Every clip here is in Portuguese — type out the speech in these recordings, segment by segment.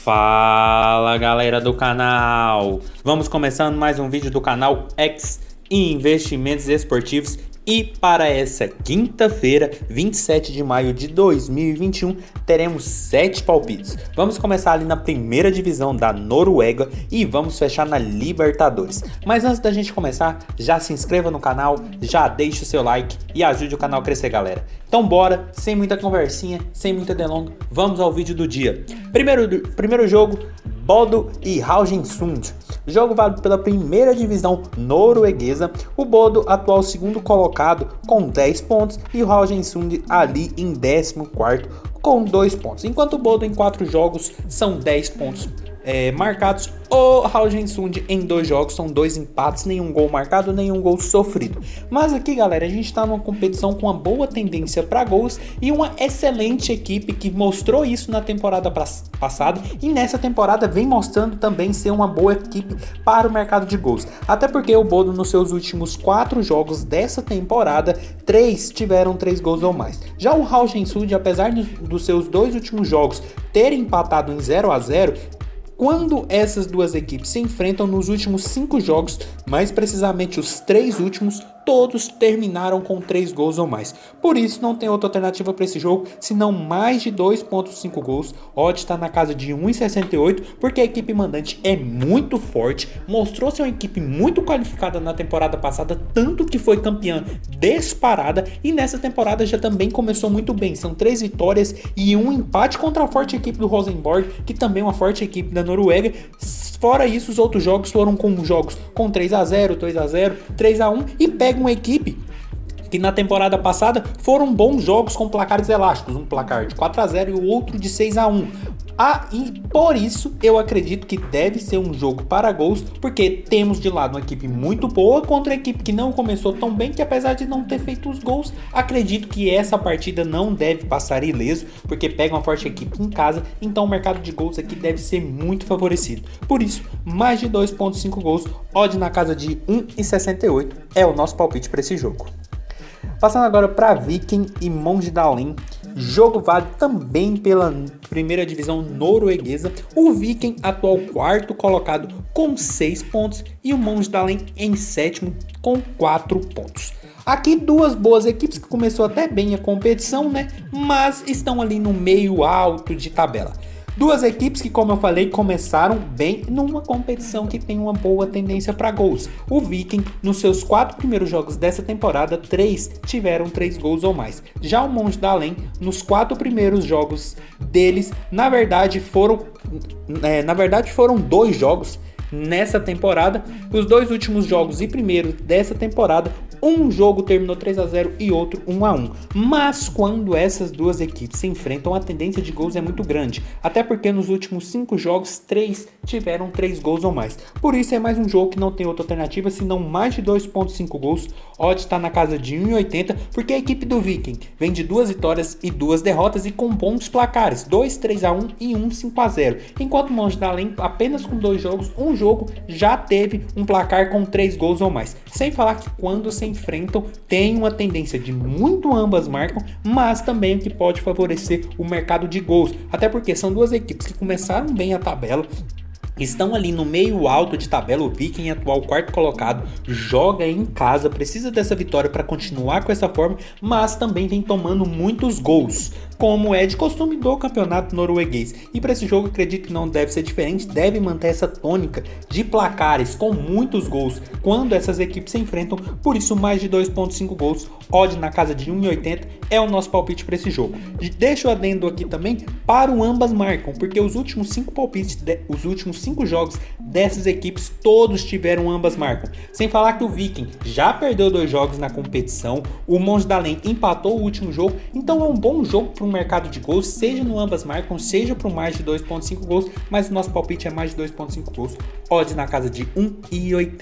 Fala galera do canal, vamos começando mais um vídeo do canal X Investimentos Esportivos. E para essa quinta-feira, 27 de maio de 2021, teremos 7 palpites. Vamos começar ali na primeira divisão da Noruega e vamos fechar na Libertadores. Mas antes da gente começar, já se inscreva no canal, já deixe o seu like e ajude o canal a crescer, galera. Então bora, sem muita conversinha, sem muita delonga, vamos ao vídeo do dia. Primeiro jogo, Bodo e Haugesund. Jogo válido pela primeira divisão norueguesa. O Bodo, atual segundo colocado, com 10 pontos, e o Haugesund ali em 14º com 2 pontos. Enquanto o Bodo em 4 jogos são 10 pontos marcados, o Haugesund em 2 jogos são 2 empates, nenhum gol marcado, nenhum gol sofrido. Mas aqui, galera, a gente está numa competição com uma boa tendência para gols e uma excelente equipe que mostrou isso na temporada passada e nessa temporada vem mostrando também ser uma boa equipe para o mercado de gols. Até porque o Bodo, nos seus últimos 4 jogos dessa temporada, 3 tiveram 3 gols ou mais. Já o Haugesund, apesar dos seus 2 últimos jogos terem empatado em 0-0, quando essas duas equipes se enfrentam nos últimos 5 jogos, mais precisamente os 3 últimos, todos terminaram com 3 gols ou mais. Por isso não tem outra alternativa para esse jogo, senão mais de 2.5 gols. Odd está na casa de 1,68, porque a equipe mandante é muito forte, mostrou ser uma equipe muito qualificada na temporada passada, tanto que foi campeã disparada, e nessa temporada já também começou muito bem. São 3 vitórias e um empate contra a forte equipe do Rosenborg, que também é uma forte equipe da Noruega. Fora isso, os outros jogos foram com jogos com 3-0, 2-0, 3-1, e pega uma equipe que na temporada passada foram bons jogos com placares elásticos, um placar de 4-0 e o outro de 6-1. E por isso eu acredito que deve ser um jogo para gols, porque temos de lado uma equipe muito boa contra uma equipe que não começou tão bem, que apesar de não ter feito os gols, acredito que essa partida não deve passar ileso, porque pega uma forte equipe em casa, então o mercado de gols aqui deve ser muito favorecido. Por isso, mais de 2.5 gols, odd na casa de 1,68 é o nosso palpite para esse jogo. Passando agora para Viking e Mjøndalen, jogo válido também pela primeira divisão norueguesa. O Viking, atual 4º colocado, com 6 pontos, e o Mjøndalen em 7º com 4 pontos. Aqui duas boas equipes que começou até bem a competição, né? Mas estão ali no meio alto de tabela. Duas equipes que, como eu falei, começaram bem numa competição que tem uma boa tendência para gols. O Viking, nos seus 4 primeiros jogos dessa temporada, 3 tiveram 3 gols ou mais. Já o Mjøndalen, nos 4 primeiros jogos deles, na verdade foram 2 jogos nessa temporada. Os 2 últimos jogos e primeiro dessa temporada, um jogo terminou 3-0 e outro 1-1. Mas quando essas duas equipes se enfrentam, a tendência de gols é muito grande. Até porque nos últimos 5 jogos, 3 tiveram 3 gols ou mais. Por isso é mais um jogo que não tem outra alternativa, senão mais de 2.5 gols. Odd está na casa de 1,80, porque a equipe do Viking vem de 2 vitórias e 2 derrotas e com bons placares, 2 3-1 e 1 5-0. Enquanto o Mjøndalen, apenas com 2 jogos, um jogo já teve um placar com 3 gols ou mais. Sem falar que quando se enfrentam, tem uma tendência de muito ambas marcam, mas também o que pode favorecer o mercado de gols. Até porque são duas equipes que começaram bem a tabela, estão ali no meio alto de tabela. O Viking, atual 4º colocado, joga em casa, precisa dessa vitória para continuar com essa forma, mas também vem tomando muitos gols, como é de costume do campeonato norueguês. E para esse jogo acredito que não deve ser diferente, deve manter essa tônica de placares com muitos gols quando essas equipes se enfrentam. Por isso, mais de 2.5 gols, odd na casa de 1,80 é o nosso palpite para esse jogo. Deixo adendo aqui também para o ambas marcam, porque os últimos 5 palpites, os últimos 5 jogos dessas equipes, todos tiveram ambas marcam. Sem falar que o Viking já perdeu 2 jogos na competição, o Mjøndalen empatou o último jogo, então é um bom jogo para o mercado de gols, seja no ambas marcam, seja para mais de 2.5 gols, mas o nosso palpite é mais de 2.5 gols, odd na casa de 1,80.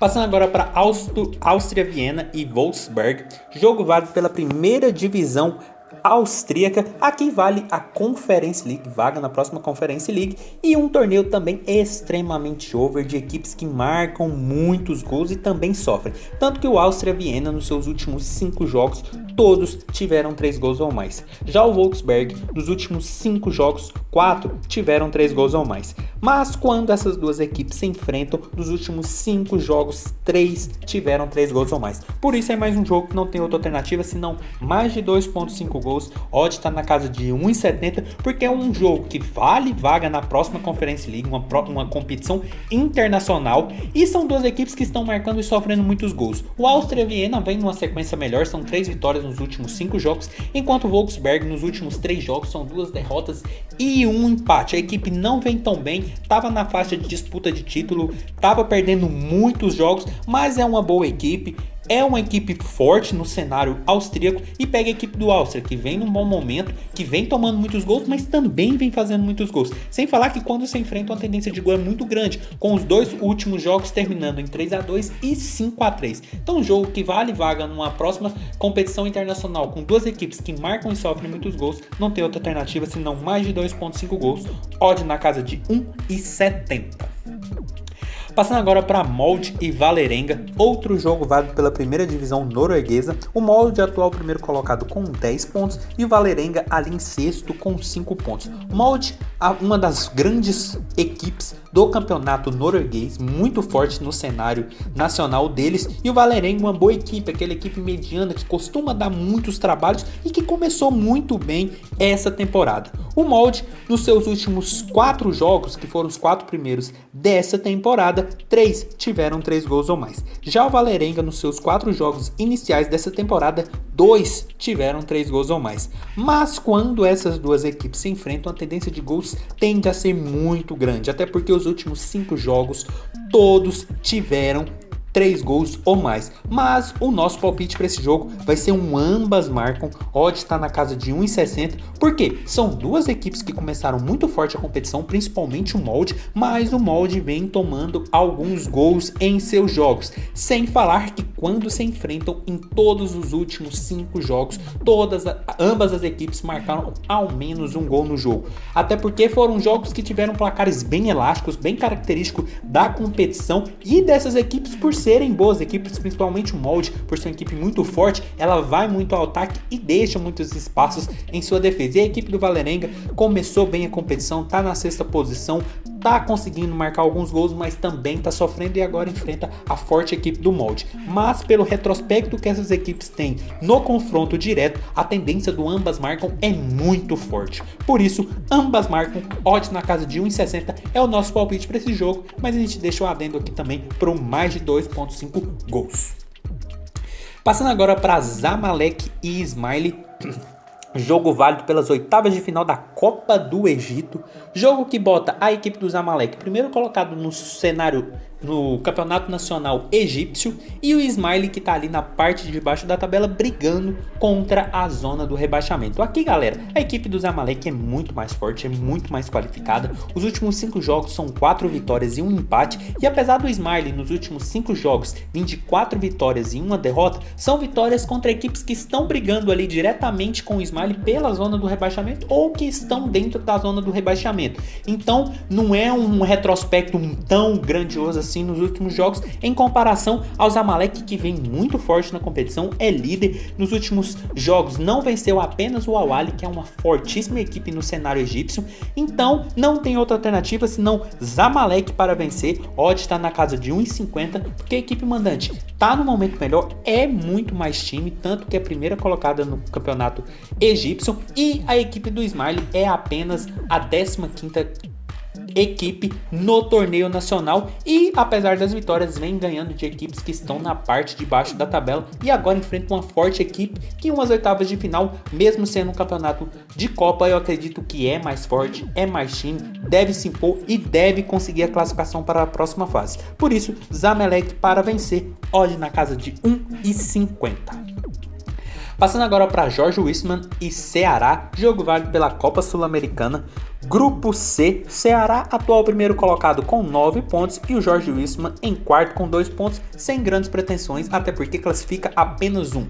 Passando agora para Áustria, Viena e Wolfsburg, jogo válido pela primeira divisão austríaca. Aqui vale a Conference League, vaga na próxima Conference League, e um torneio também extremamente over de equipes que marcam muitos gols e também sofrem. Tanto que o Áustria Viena, nos seus últimos 5 jogos, todos tiveram 3 gols ou mais. Já o Wolfsberg, nos últimos 5 jogos, 4 tiveram 3 gols ou mais. Mas quando essas duas equipes se enfrentam, nos últimos 5 jogos, 3 tiveram 3 gols ou mais. Por isso é mais um jogo que não tem outra alternativa senão mais de 2.5 gols. Odd está na casa de 1,70, porque é um jogo que vale vaga na próxima Conference League, uma competição internacional, e são duas equipes que estão marcando e sofrendo muitos gols. O Áustria Viena vem numa sequência melhor, são 3 vitórias nos últimos 5 jogos, enquanto o Wolfsberg nos últimos 3 jogos são 2 derrotas e um empate. A equipe não vem tão bem, estava na faixa de disputa de título, estava perdendo muitos jogos, mas é uma boa equipe. É uma equipe forte no cenário austríaco e pega a equipe do Áustria, que vem num bom momento, que vem tomando muitos gols, mas também vem fazendo muitos gols. Sem falar que quando se enfrentam a tendência de gol é muito grande, com os 2 últimos jogos terminando em 3-2 e 5-3. Então um jogo que vale vaga numa próxima competição internacional com duas equipes que marcam e sofrem muitos gols, não tem outra alternativa senão mais de 2.5 gols, odd na casa de 1,70. Passando agora para Molde e Vålerenga, outro jogo válido pela primeira divisão norueguesa. O Molde atual primeiro colocado com 10 pontos e o Vålerenga ali em sexto com 5 pontos. O Molde, uma das grandes equipes do campeonato norueguês, muito forte no cenário nacional deles, e o Vålerenga, uma boa equipe, aquela equipe mediana que costuma dar muitos trabalhos e que começou muito bem essa temporada. O Molde, nos seus últimos 4 jogos, que foram os 4 primeiros dessa temporada, 3 tiveram 3 gols ou mais. Já o Vålerenga, nos seus 4 jogos iniciais dessa temporada, 2 tiveram 3 gols ou mais. Mas quando essas duas equipes se enfrentam, a tendência de gols tende a ser muito grande, até porque os últimos 5 jogos todos tiveram 3 gols ou mais. Mas o nosso palpite para esse jogo vai ser um ambas marcam. Odd está na casa de 1,60. Porque são duas equipes que começaram muito forte a competição, principalmente o Molde, mas o Molde vem tomando alguns gols em seus jogos. Sem falar que quando se enfrentam em todos os últimos 5 jogos, ambas as equipes marcaram ao menos um gol no jogo. Até porque foram jogos que tiveram placares bem elásticos, bem característico da competição e dessas equipes por serem boas equipes, principalmente o Molde, por ser uma equipe muito forte, ela vai muito ao ataque e deixa muitos espaços em sua defesa. E a equipe do Vålerenga começou bem a competição, tá na 6ª posição, tá conseguindo marcar alguns gols, mas também tá sofrendo e agora enfrenta a forte equipe do Molde. Mas pelo retrospecto que essas equipes têm no confronto direto, a tendência do ambas marcam é muito forte. Por isso, ambas marcam, odd na casa de 1,60 é o nosso palpite para esse jogo, mas a gente deixa o adendo aqui também para o mais de 2.5 gols. Passando agora para Zamalek e Ismaili. Jogo válido pelas oitavas de final da Copa do Egito. Jogo que bota a equipe do Zamalek primeiro colocado no cenário no Campeonato Nacional Egípcio e o Ismaili que tá ali na parte de baixo da tabela brigando contra a zona do rebaixamento. Aqui, galera, a equipe do Zamalek é muito mais forte, é muito mais qualificada. Os últimos 5 jogos são 4 vitórias e um empate, e apesar do Ismaili nos últimos 5 jogos vir de 4 vitórias e uma derrota, são vitórias contra equipes que estão brigando ali diretamente com o Ismaili pela zona do rebaixamento ou que estão dentro da zona do rebaixamento. Então, não é um retrospecto tão grandioso assim nos últimos jogos, em comparação ao Zamalek, que vem muito forte na competição, é líder. Nos últimos jogos não venceu apenas o Al-Ahly, que é uma fortíssima equipe no cenário egípcio, então não tem outra alternativa senão Zamalek para vencer. Odd está na casa de 1,50, porque a equipe mandante está no momento melhor, é muito mais time, tanto que é a primeira colocada no campeonato egípcio, e a equipe do Ismaili é apenas a 15ª equipe no torneio nacional, e apesar das vitórias vem ganhando de equipes que estão na parte de baixo da tabela, e agora enfrenta uma forte equipe que em umas oitavas de final, mesmo sendo um campeonato de Copa, eu acredito que é mais forte, é mais time, deve se impor e deve conseguir a classificação para a próxima fase. Por isso, Zamalek para vencer, olhe na casa de 1,50. Passando agora para Jorge Weissmann e Ceará, jogo válido pela Copa Sul-Americana. Grupo C, Ceará atual primeiro colocado com 9 pontos e o Jorge Weissmann em quarto com 2 pontos, sem grandes pretensões, até porque classifica apenas um.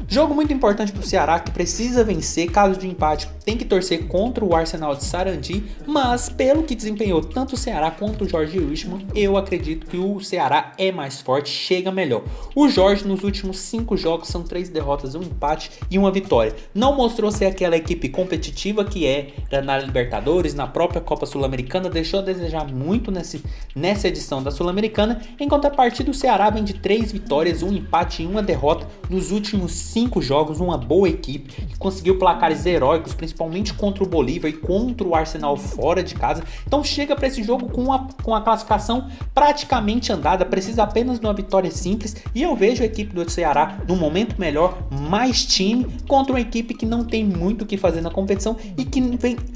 Jogo muito importante para o Ceará, que precisa vencer. Caso de empate, tem que torcer contra o Arsenal de Sarandi, mas pelo que desempenhou tanto o Ceará quanto o Jorge Wilstermann, eu acredito que o Ceará é mais forte, chega melhor. O Jorge nos últimos 5 jogos são 3 derrotas, um empate e uma vitória. Não mostrou ser aquela equipe competitiva que é na Libertadores, na própria Copa Sul-Americana, deixou a desejar muito nessa edição da Sul-Americana, enquanto a partida do Ceará vem de 3 vitórias, um empate e uma derrota nos últimos 5 jogos, uma boa equipe que conseguiu placares heróicos, principalmente contra o Bolívar e contra o Arsenal fora de casa. Então chega para esse jogo com a classificação praticamente andada, precisa apenas de uma vitória simples, e eu vejo a equipe do Ceará num momento melhor, mais time, contra uma equipe que não tem muito o que fazer na competição e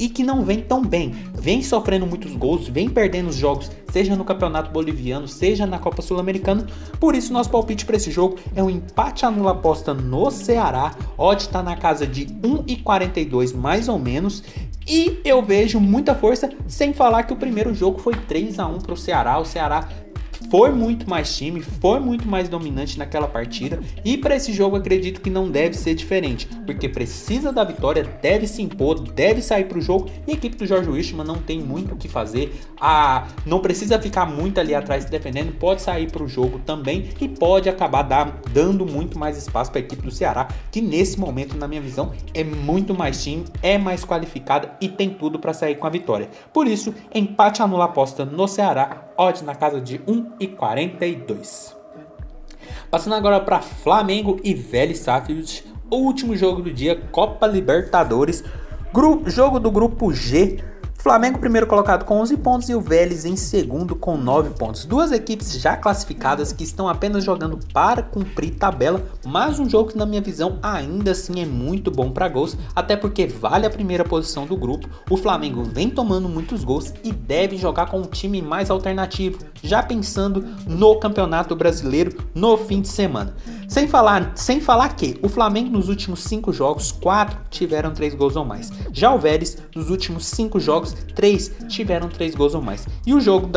que não vem tão bem, vem sofrendo muitos gols, vem perdendo os jogos, seja no Campeonato Boliviano, seja na Copa Sul-Americana. Por isso nosso palpite para esse jogo é um empate anula aposta no Ceará, odd está na casa de 1,42 mais ou menos, e eu vejo muita força, sem falar que o primeiro jogo foi 3-1 para o Ceará foi muito mais time, foi muito mais dominante naquela partida, e para esse jogo acredito que não deve ser diferente, porque precisa da vitória, deve se impor, deve sair para o jogo, e a equipe do Jorge Wilstermann não tem muito o que fazer, não precisa ficar muito ali atrás se defendendo, pode sair para o jogo também e pode acabar dando muito mais espaço para a equipe do Ceará, que nesse momento, na minha visão, é muito mais time, é mais qualificada e tem tudo para sair com a vitória. Por isso, empate anula aposta no Ceará, odd na casa de 1,42. Passando agora para Flamengo e Vélez Sarsfield, o último jogo do dia, Copa Libertadores, jogo do grupo G. Flamengo primeiro colocado com 11 pontos e o Vélez em segundo com 9 pontos. Duas equipes já classificadas que estão apenas jogando para cumprir tabela, mas um jogo que na minha visão ainda assim é muito bom para gols, até porque vale a primeira posição do grupo. O Flamengo vem tomando muitos gols e deve jogar com um time mais alternativo, já pensando no Campeonato Brasileiro no fim de semana. Sem falar que o Flamengo nos últimos 5 jogos, 4 tiveram 3 gols ou mais. Já o Vélez nos últimos 5 jogos, 3 tiveram 3 gols ou mais. E o jogo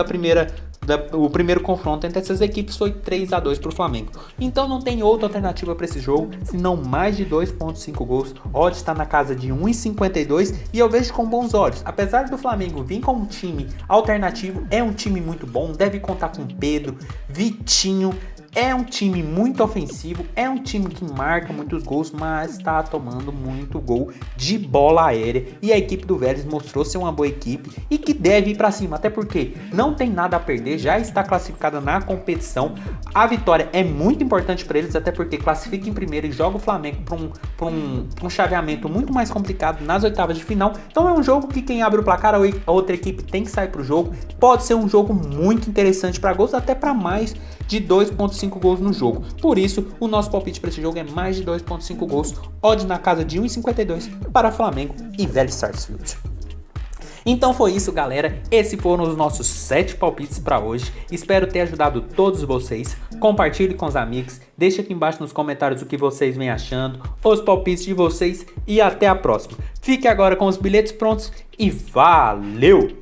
o primeiro confronto entre essas equipes foi 3-2 para o Flamengo. Então não tem outra alternativa para esse jogo, senão mais de 2,5 gols. Odd está na casa de 1,52 e eu vejo com bons olhos. Apesar do Flamengo vir com um time alternativo, é um time muito bom, deve contar com Pedro, Vitinho. É um time muito ofensivo, é um time que marca muitos gols, mas está tomando muito gol de bola aérea. E a equipe do Vélez mostrou ser uma boa equipe e que deve ir para cima, até porque não tem nada a perder, já está classificada na competição. A vitória é muito importante para eles, até porque classifica em primeiro e joga o Flamengo para um chaveamento muito mais complicado nas oitavas de final. Então é um jogo que quem abre o placar, a outra equipe tem que sair para o jogo. Pode ser um jogo muito interessante para gols, até para mais de 2,5 gols no jogo. Por isso, o nosso palpite para esse jogo é mais de 2,5 gols, odd na casa de 1,52 para Flamengo e Vélez Sarsfield. Então foi isso, galera. Esses foram os nossos 7 palpites para hoje. Espero ter ajudado todos vocês. Compartilhe com os amigos. Deixe aqui embaixo nos comentários o que vocês vêm achando, os palpites de vocês e até a próxima. Fique agora com os bilhetes prontos e valeu!